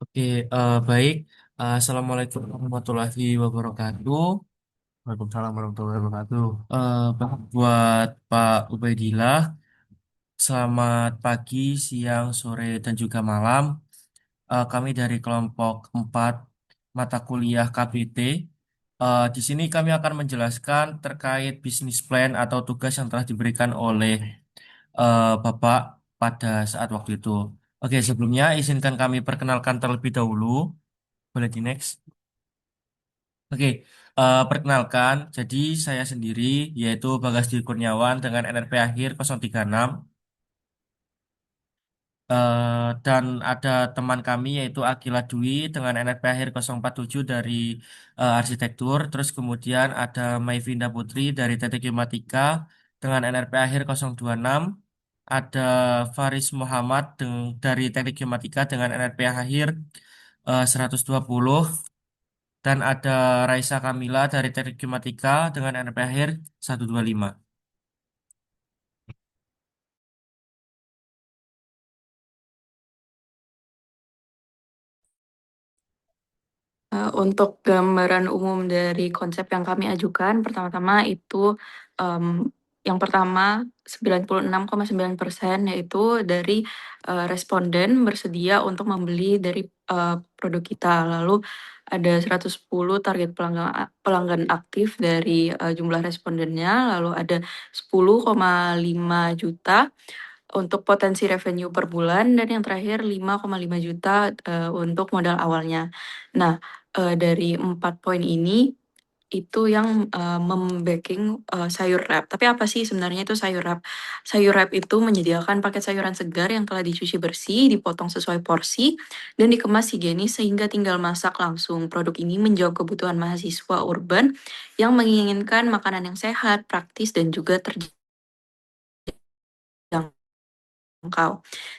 Oke, baik. Assalamualaikum warahmatullahi wabarakatuh. Waalaikumsalam warahmatullahi wabarakatuh. Buat Pak Ubaidillah, selamat pagi, siang, sore, dan juga malam. Kami dari kelompok 4 mata kuliah KBT. Di sini kami akan menjelaskan terkait bisnis plan atau tugas yang telah diberikan oleh Bapak pada saat waktu itu. Oke, sebelumnya izinkan kami perkenalkan terlebih dahulu. Boleh di next? Oke, perkenalkan, jadi saya sendiri yaitu Bagas Dwi Kurniawan dengan NRP akhir 036, dan ada teman kami yaitu Akila Dwi dengan NRP akhir 047 dari arsitektur, terus kemudian ada Maivinda Putri dari Teknik Informatika dengan NRP akhir 026, ada Faris Muhammad dari Teknik Informatika dengan NRP akhir 120, dan ada Raisa Kamila dari Teknik Informatika dengan NP akhir 125. Untuk gambaran umum dari konsep yang kami ajukan, pertama-tama itu em, yang pertama 96,9% yaitu dari responden bersedia untuk membeli dari produk kita. Lalu ada 110 target pelanggan aktif dari jumlah respondennya, lalu ada 10,5 juta untuk potensi revenue per bulan, dan yang terakhir 5,5 juta untuk modal awalnya. Nah, dari 4 poin ini itu yang membacking sayur wrap. Tapi apa sih sebenarnya itu sayur wrap? Sayur wrap itu menyediakan paket sayuran segar yang telah dicuci bersih, dipotong sesuai porsi, dan dikemas higienis sehingga tinggal masak langsung. Produk ini menjawab kebutuhan mahasiswa urban yang menginginkan makanan yang sehat, praktis, dan juga terjangkau.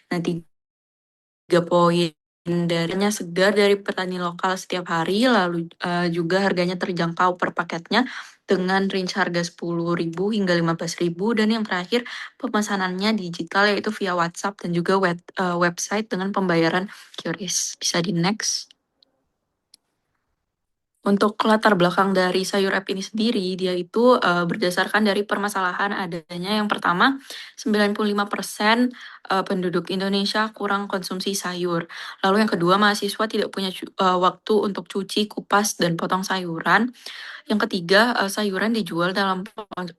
Nah, tiga poin darinya segar dari petani lokal setiap hari, lalu juga harganya terjangkau per paketnya dengan range harga 10.000 hingga 15.000, dan yang terakhir pemesanannya digital yaitu via WhatsApp dan juga website dengan pembayaran QRIS. Bisa di next. Untuk latar belakang dari sayur app ini sendiri, dia itu berdasarkan dari permasalahan adanya yang pertama, 95% penduduk Indonesia kurang konsumsi sayur. Lalu yang kedua, mahasiswa tidak punya waktu untuk cuci, kupas, dan potong sayuran. Yang ketiga, sayuran dijual dalam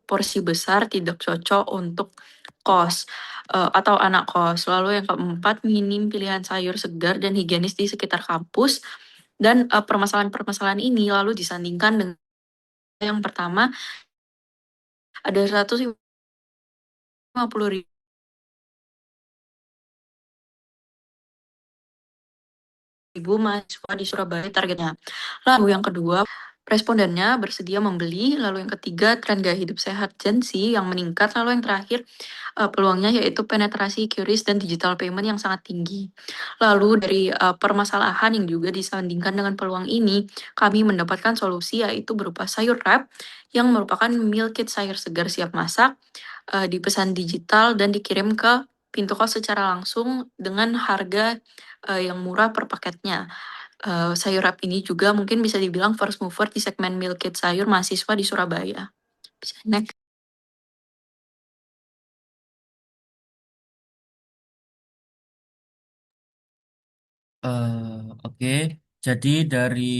porsi besar, tidak cocok untuk kos atau anak kos. Lalu yang keempat, minim pilihan sayur segar dan higienis di sekitar kampus. Dan permasalahan-permasalahan ini lalu disandingkan dengan yang pertama, ada 150.000 mahasiswa di Surabaya targetnya. Lalu yang kedua, respondennya bersedia membeli. Lalu yang ketiga, tren gaya hidup sehat Gen Z yang meningkat. Lalu yang terakhir, peluangnya yaitu penetrasi QRIS dan digital payment yang sangat tinggi. Lalu dari permasalahan yang juga disandingkan dengan peluang ini, kami mendapatkan solusi yaitu berupa sayur wrap yang merupakan meal kit sayur segar siap masak, dipesan digital dan dikirim ke pintu kos secara langsung dengan harga yang murah per paketnya. Sayur wrap ini juga mungkin bisa dibilang first mover di segmen meal kit sayur mahasiswa di Surabaya. Bisa next. Eh, oke, jadi dari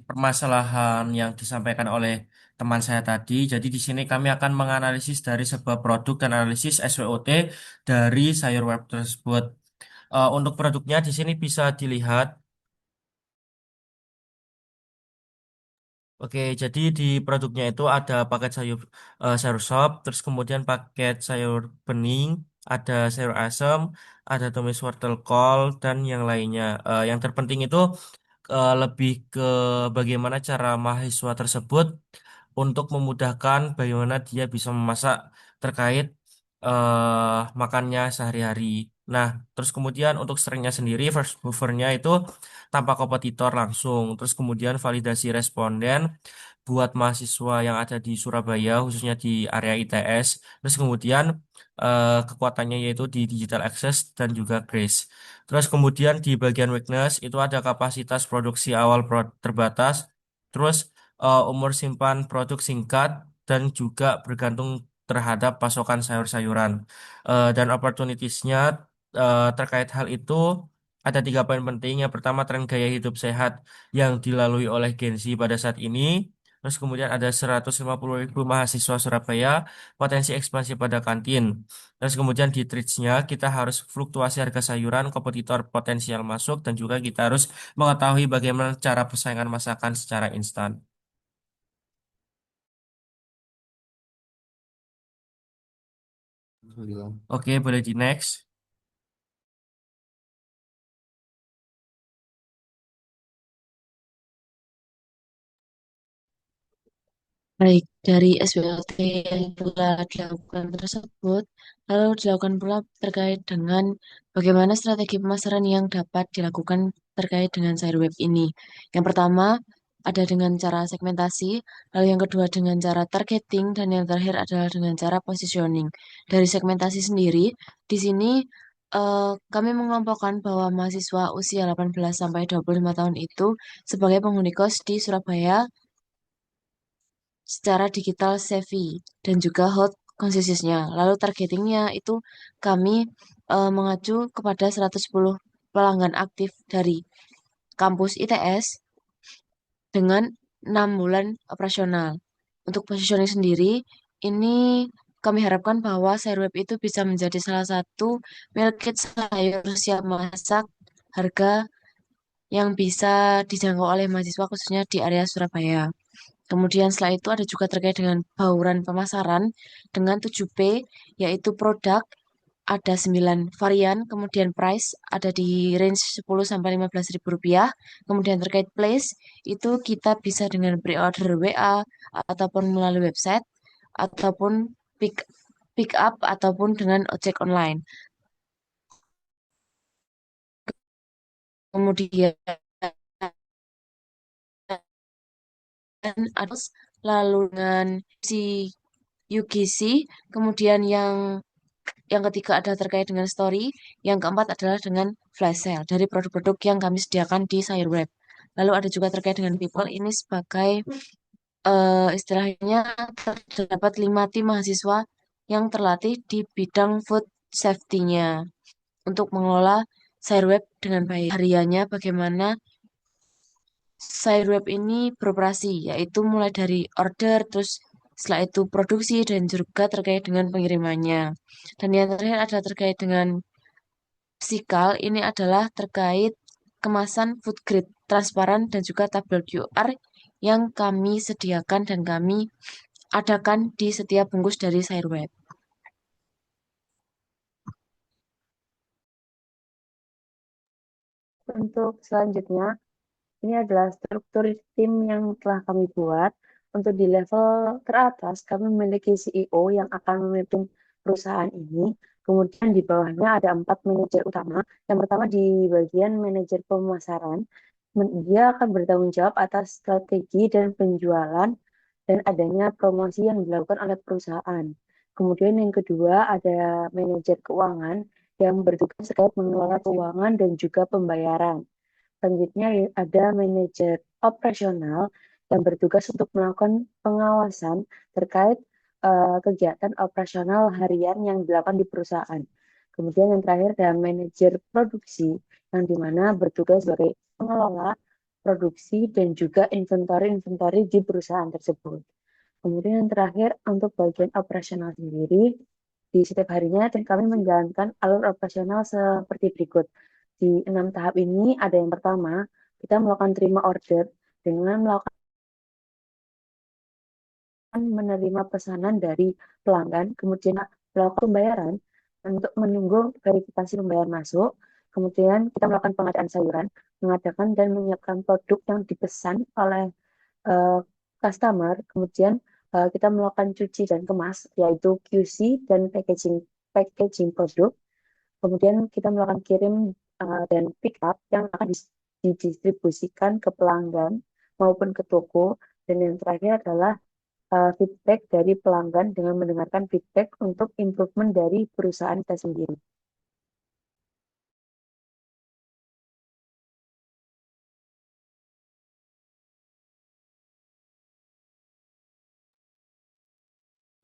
permasalahan yang disampaikan oleh teman saya tadi, jadi di sini kami akan menganalisis dari sebuah produk dan analisis SWOT dari sayur web tersebut. Untuk produknya di sini bisa dilihat. Oke, jadi di produknya itu ada paket sayur sop, terus kemudian paket sayur bening, ada sayur asem, ada tumis wortel kol, dan yang lainnya. Yang terpenting itu lebih ke bagaimana cara mahasiswa tersebut untuk memudahkan bagaimana dia bisa memasak terkait makannya sehari-hari. Nah, terus kemudian untuk strength-nya sendiri, first mover-nya itu tanpa kompetitor langsung. Terus kemudian validasi responden buat mahasiswa yang ada di Surabaya, khususnya di area ITS. Terus kemudian kekuatannya yaitu di digital access dan juga Grace. Terus kemudian di bagian weakness itu ada kapasitas produksi awal terbatas. Terus umur simpan produk singkat dan juga bergantung terhadap pasokan sayur-sayuran. Dan opportunities-nya terkait hal itu ada 3 poin penting. Yang pertama, tren gaya hidup sehat yang dilalui oleh Gen Z pada saat ini. Terus kemudian ada 150.000 mahasiswa Surabaya, potensi ekspansi pada kantin. Terus kemudian di trades-nya kita harus fluktuasi harga sayuran, kompetitor potensial masuk, dan juga kita harus mengetahui bagaimana cara persaingan masakan secara instan. Bilang. Oke, boleh di next. Baik, dari SBLT yang telah dilakukan tersebut, lalu dilakukan pula terkait dengan bagaimana strategi pemasaran yang dapat dilakukan terkait dengan sayur web ini. Yang pertama, ada dengan cara segmentasi, lalu yang kedua dengan cara targeting, dan yang terakhir adalah dengan cara positioning. Dari segmentasi sendiri, di sini kami mengelompokkan bahwa mahasiswa usia 18 sampai 25 tahun itu sebagai penghuni kos di Surabaya secara digital savvy dan juga hot consciousness-nya. Lalu targetingnya itu kami mengacu kepada 110 pelanggan aktif dari kampus ITS dengan 6 bulan operasional. Untuk positioning sendiri, ini kami harapkan bahwa sayur web itu bisa menjadi salah satu meal kit sayur siap masak harga yang bisa dijangkau oleh mahasiswa khususnya di area Surabaya. Kemudian setelah itu ada juga terkait dengan bauran pemasaran dengan 7P, yaitu produk ada 9 varian, kemudian price ada di range 10 sampai 15 ribu rupiah. Kemudian terkait place, itu kita bisa dengan pre-order WA ataupun melalui website ataupun pick pick up ataupun dengan ojek online. Kemudian ada lalu dengan si UGC, kemudian yang ketiga ada terkait dengan story, yang keempat adalah dengan flash sale dari produk-produk yang kami sediakan di Sayur Web. Lalu ada juga terkait dengan people, ini sebagai istilahnya terdapat 5 tim mahasiswa yang terlatih di bidang food safety-nya untuk mengelola Sayur Web dengan baik. Hariannya bagaimana Sayur Web ini beroperasi, yaitu mulai dari order, terus setelah itu produksi, dan juga terkait dengan pengirimannya. Dan yang terakhir ada terkait dengan psikal, ini adalah terkait kemasan food grade transparan dan juga tabel QR yang kami sediakan dan kami adakan di setiap bungkus dari Sayur Web. Untuk selanjutnya, ini adalah struktur tim yang telah kami buat. Untuk di level teratas, kami memiliki CEO yang akan memimpin perusahaan ini. Kemudian di bawahnya ada 4 manajer utama. Yang pertama di bagian manajer pemasaran. Dia akan bertanggung jawab atas strategi dan penjualan dan adanya promosi yang dilakukan oleh perusahaan. Kemudian yang kedua ada manajer keuangan yang bertugas terkait mengelola keuangan dan juga pembayaran. Selanjutnya ada manajer operasional yang bertugas untuk melakukan pengawasan terkait kegiatan operasional harian yang dilakukan di perusahaan. Kemudian yang terakhir ada manajer produksi yang dimana bertugas sebagai pengelola produksi dan juga inventory di perusahaan tersebut. Kemudian yang terakhir untuk bagian operasional sendiri, di setiap harinya tim kami menjalankan alur operasional seperti berikut. Di 6 tahap ini ada yang pertama, kita melakukan terima order dengan melakukan menerima pesanan dari pelanggan, kemudian melakukan pembayaran untuk menunggu verifikasi pembayaran masuk, kemudian kita melakukan pengadaan sayuran, mengadakan dan menyiapkan produk yang dipesan oleh uh, customer, kemudian kita melakukan cuci dan kemas, yaitu QC dan packaging produk. Kemudian kita melakukan kirim dan pick up yang akan didistribusikan ke pelanggan maupun ke toko. Dan yang terakhir adalah feedback dari pelanggan dengan mendengarkan feedback untuk improvement dari perusahaan kita sendiri.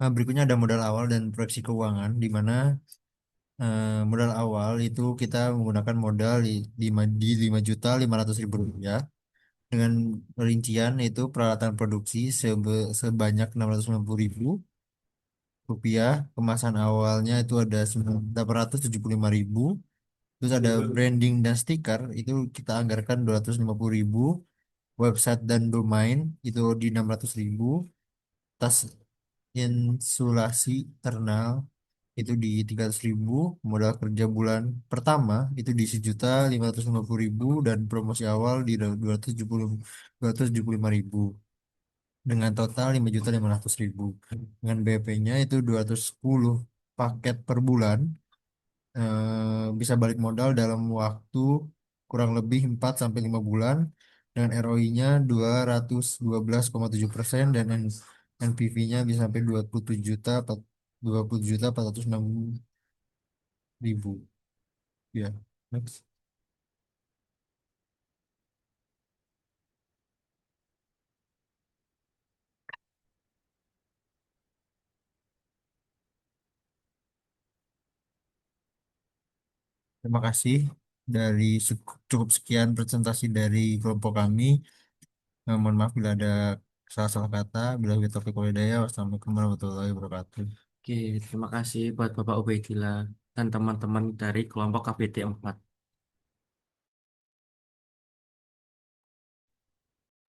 Nah, berikutnya ada modal awal dan proyeksi keuangan, di mana modal awal itu kita menggunakan modal di 5.500.000 rupiah dengan rincian itu peralatan produksi sebanyak 690.000 rupiah. Kemasan awalnya itu ada 875.000. Terus ada branding dan stiker itu kita anggarkan 250.000. Website dan domain itu di 600.000. Tas insulasi internal itu di 300.000. Modal kerja bulan pertama itu di 1.550.000 dan promosi awal di 275.000 dengan total 5.500.000. Dengan BP-nya itu 210 paket per bulan, bisa balik modal dalam waktu kurang lebih 4 sampai 5 bulan dengan ROI-nya 212,7% dan NPV-nya bisa sampai 27.406.000. Ya, next. Terima kasih dari cukup sekian presentasi dari kelompok kami. Mohon maaf bila ada salah-salah kata. Bila kita taufiq wal hidayah. Wassalamualaikum warahmatullahi wabarakatuh. Oke, terima kasih buat Bapak Ubaidillah dan teman-teman dari kelompok KBT 4.